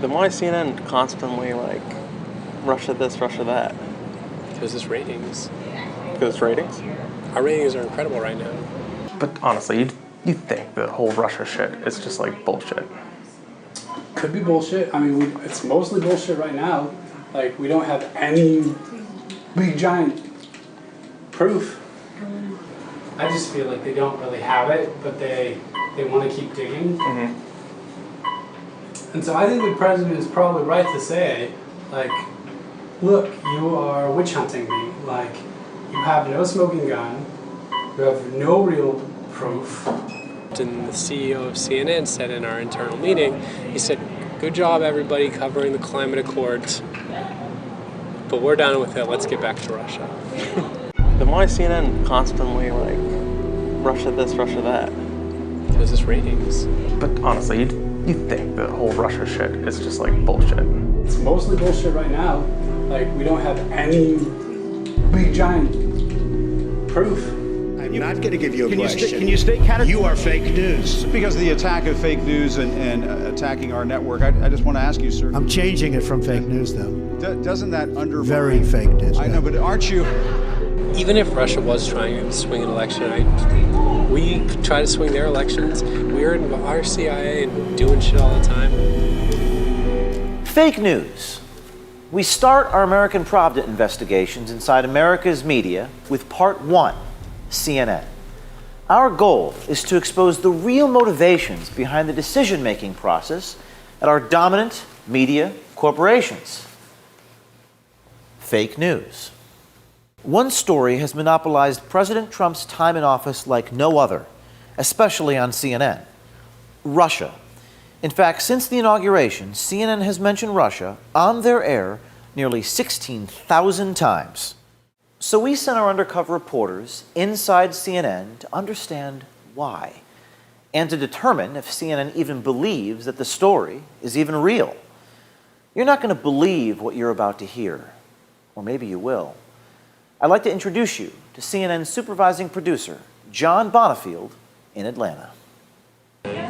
Then why is CNN constantly like Russia this, Russia that? Because it's ratings. Because it's ratings? Our ratings are incredible right now. But honestly, you think the whole Russia shit is just like bullshit? Could be bullshit. I mean, it's mostly bullshit right now. Like, we don't have any big giant proof. I just feel like they don't really have it, but they want to keep digging. Mm-hmm. And so I think the president is probably right to say, like, look, you are witch hunting me. Like, you have no smoking gun. You have no real proof. And the CEO of CNN said in our internal meeting, he said, good job everybody covering the climate accords, but we're done with it, let's get back to Russia. Then why is CNN constantly like Russia this, Russia that? Because it's ratings. But honestly, you think the whole Russia shit is just like bullshit? It's mostly bullshit right now. Like, we don't have any big giant proof. I'm not going to give you a question. Can you stay categorical? You are fake news. Because of the attack of fake news and attacking our network, I just want to ask you, sir. I'm changing it from fake news, though. Doesn't that undermine... Very fake news. I know, but aren't you... Even if Russia was trying to swing an election, we try to swing their elections. We're in our CIA and doing shit all the time. Fake news. We start our American Pravda investigations inside America's media with Part 1, CNN. Our goal is to expose the real motivations behind the decision-making process at our dominant media corporations. Fake news. One story has monopolized President Trump's time in office like no other, especially on CNN. Russia. In fact, since the inauguration, CNN has mentioned Russia on their air nearly 16,000 times. So we sent our undercover reporters inside CNN to understand why, and to determine if CNN even believes that the story is even real. You're not going to believe what you're about to hear, or maybe you will. I'd like to introduce you to CNN's supervising producer, John Bonifield, in Atlanta.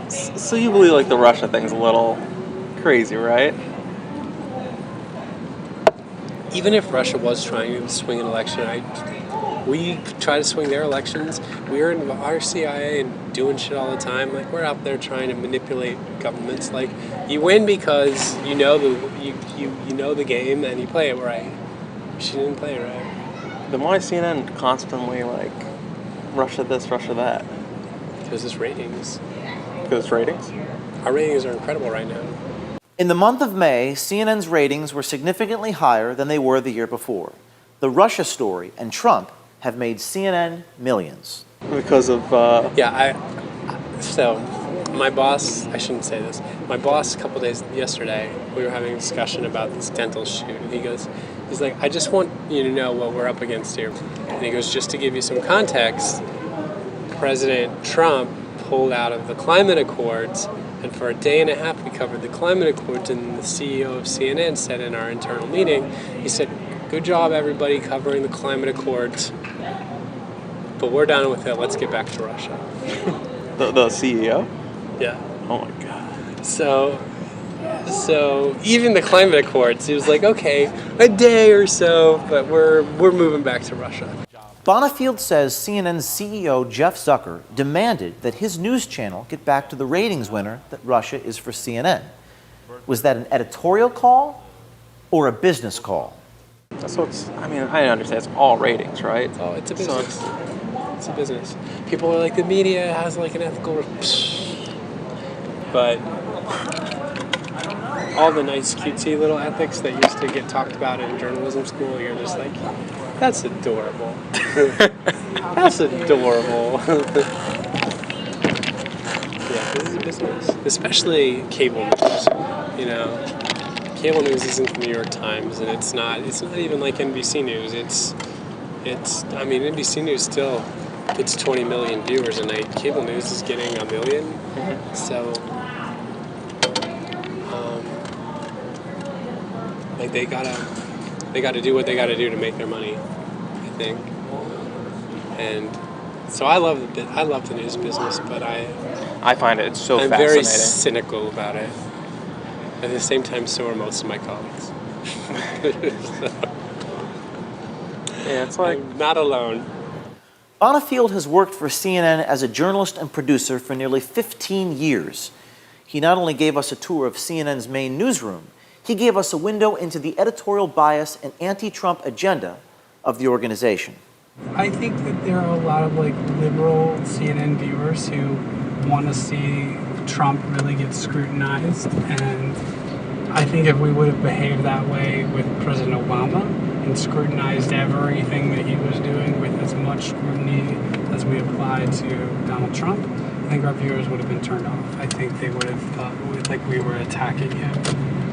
So you believe like the Russia thing's a little crazy, right? Even if Russia was trying to swing an election, we try to swing their elections. We're in our CIA and doing shit all the time. Like, we're out there trying to manipulate governments. Like, you win because you know the game and you play it right. She didn't play it right. Then why is CNN constantly like Russia this, Russia that? Because it's ratings. Because it's ratings? Our ratings are incredible right now. In the month of May, CNN's ratings were significantly higher than they were the year before. The Russia story and Trump have made CNN millions. Because of So my boss, I shouldn't say this, my boss a couple days yesterday, we were having a discussion about this dental shoot, and he's like, I just want you to know what we're up against here. And he goes, just to give you some context, President Trump pulled out of the climate accords, and for a day and a half we covered the climate accords, and the CEO of CNN said in our internal meeting, he said, good job everybody covering the climate accords, but we're done with it, let's get back to Russia. the CEO? Yeah. Oh my God. So even the climate accords, he was like, okay, a day or so, but we're moving back to Russia. Bonifield says CNN's CEO Jeff Zucker demanded that his news channel get back to the ratings winner that Russia is for CNN. Was that an editorial call or a business call? So I understand it's all ratings, right? Oh, it's a business. It's a business. People are like, the media has like an ethical... But all the nice cutesy little ethics that used to get talked about in journalism school, you're just like, that's adorable. That's adorable. Yeah, this is a business. Especially cable news. You know, cable news isn't the New York Times, and it's not even like NBC News. NBC News still gets 20 million viewers a night. Cable news is getting 1 million. Mm-hmm. So, they gotta do what they gotta do to make their money, I think. And so I love the news business, but I find it so I'm fascinating. very cynical about it. At the same time, so are most of my colleagues. Yeah, it's like I'm not alone. Bonifield has worked for CNN as a journalist and producer for nearly 15 years. He not only gave us a tour of CNN's main newsroom, he gave us a window into the editorial bias and anti-Trump agenda of the organization. I think that there are a lot of like liberal CNN viewers who want to see Trump really get scrutinized, and I think if we would have behaved that way with President Obama and scrutinized everything that he was doing with as much scrutiny as we applied to Donald Trump, I think our viewers would have been turned off. I think they would have thought like we were attacking him.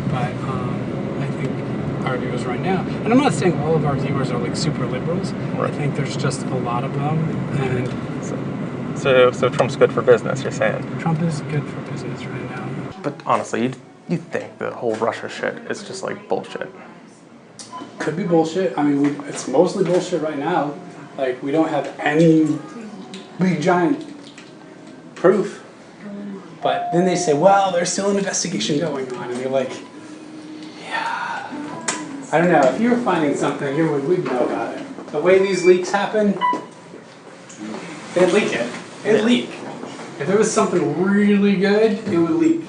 But I think our viewers right now, and I'm not saying all of our viewers are like super liberals. Right. I think there's just a lot of them, and so Trump's good for business, you're saying? Trump is good for business right now. But honestly, you think the whole Russia shit is just like bullshit? Could be bullshit. I mean, it's mostly bullshit right now. Like, we don't have any big giant proof. But then they say, well, there's still an investigation going on. And you're like, yeah. I don't know. If you were finding something, we'd know about it. The way these leaks happen, they'd leak it. It'd leak. If there was something really good, it would leak.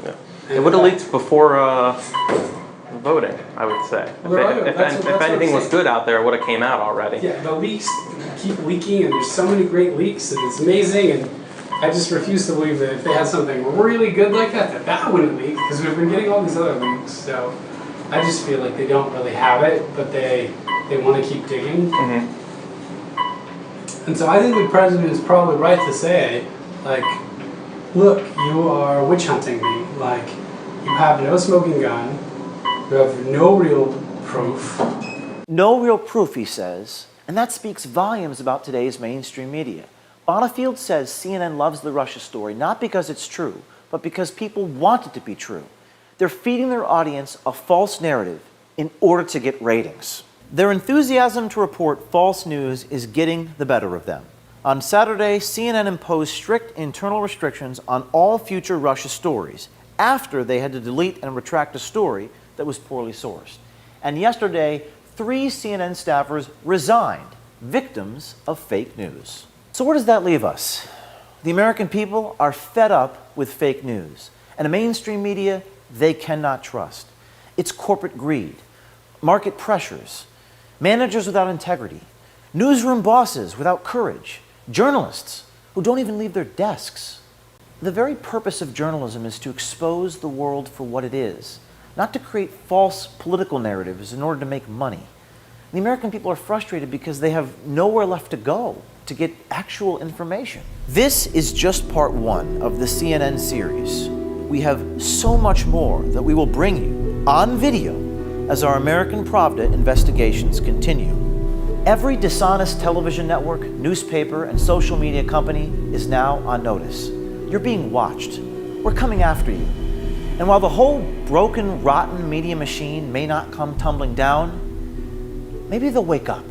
Yeah. It would have leaked before voting, I would say. If anything was good out there, it would have came out already. Yeah, the leaks keep leaking, and there's so many great leaks, and it's amazing, and I just refuse to believe that if they had something really good like that that wouldn't leak, because we've been getting all these other leaks, so I just feel like they don't really have it, but they want to keep digging. Mm-hmm. And so I think the president is probably right to say, like, look, you are witch hunting me, like, you have no smoking gun, you have no real proof. No real proof, he says, and that speaks volumes about today's mainstream media. Bonifield says CNN loves the Russia story not because it's true, but because people want it to be true. They're feeding their audience a false narrative in order to get ratings. Their enthusiasm to report false news is getting the better of them. On Saturday, CNN imposed strict internal restrictions on all future Russia stories after they had to delete and retract a story that was poorly sourced. And yesterday, 3 CNN staffers resigned, victims of fake news. So where does that leave us? The American people are fed up with fake news, and the mainstream media they cannot trust. It's corporate greed, market pressures, managers without integrity, newsroom bosses without courage, journalists who don't even leave their desks. The very purpose of journalism is to expose the world for what it is, not to create false political narratives in order to make money. The American people are frustrated because they have nowhere left to go to get actual information. This is just part 1 of the CNN series. We have so much more that we will bring you on video as our American Pravda investigations continue. Every dishonest television network, newspaper, and social media company is now on notice. You're being watched. We're coming after you. And while the whole broken, rotten media machine may not come tumbling down, maybe they'll wake up.